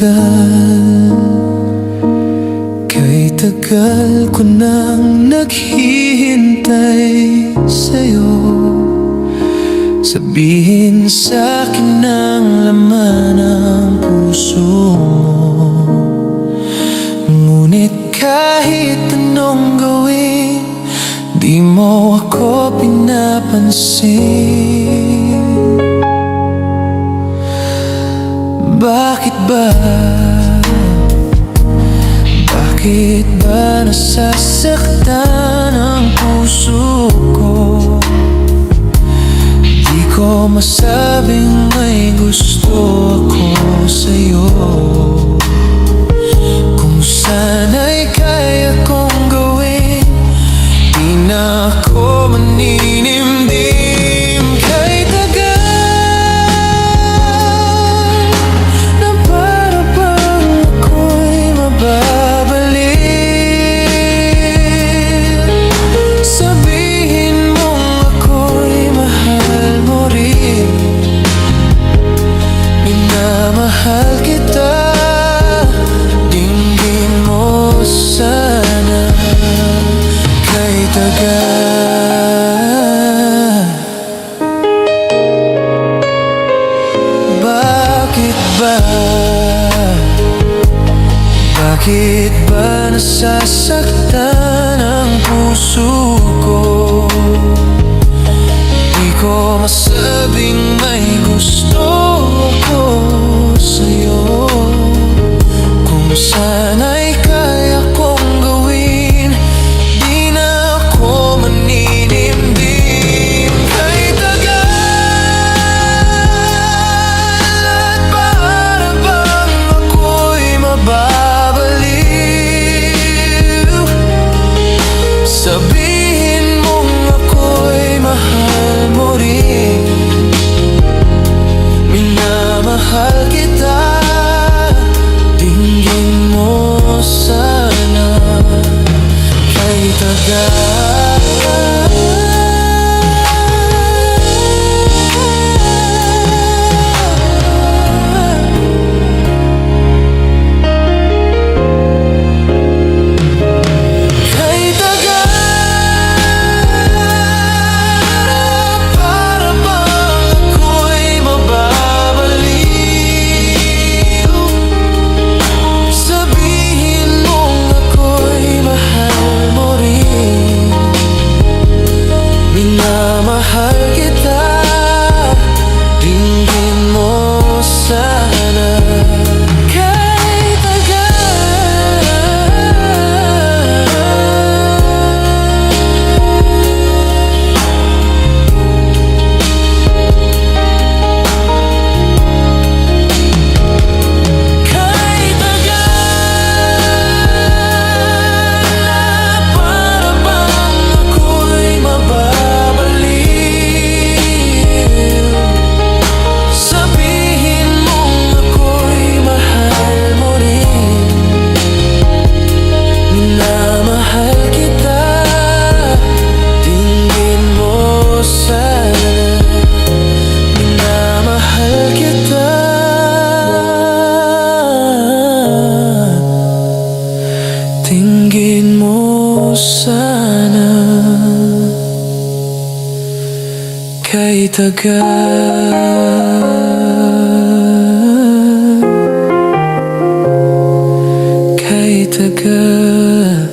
tagal, kay tagal ko nang naghihintay sa'yo. Sabihin sa'kin ang laman ng puso mo. Ngunit kahit anong gawin, di mo ako pinapansin. Bakit ba? Bakit ba nasasaktan ang puso ko? Di ko masabing may gusto ako sa'yo. Kung sana'y kaya kong gawin, di na ako maninimdim. Kahit tagal na para bang ako'y mababalik. Sabihin mong ako'y mahal mo rin. Minamahal kita, dinggin mo sana. Kahit tagal. Bakit ba? Bakit ba nasasaktan ang puso ko? Di ko masabing may gusto ako sa'yo. Kung sana'y kaya kong gawin, di na ako maninimdim. Kahit tagal at para bang ako'y mababaliw. Sabihin mong ako'y mahal mo rin. Minamahal kita, dinggin mo sana. Kahit tagal. Kahit tagal, para bang ako'y mababaliw. Sabihin mong ako'y mahal mo rin. Minamahal kita, dinggin mo sana. Kahit kahit tagal, para bang ako'y mababaliw. Sabihin mong ako'y mahal mo rin. Minamahal kita, dinggin mo sana. Minamahal kita, dinggin mo sana. Kahit tagal, kahit tagal.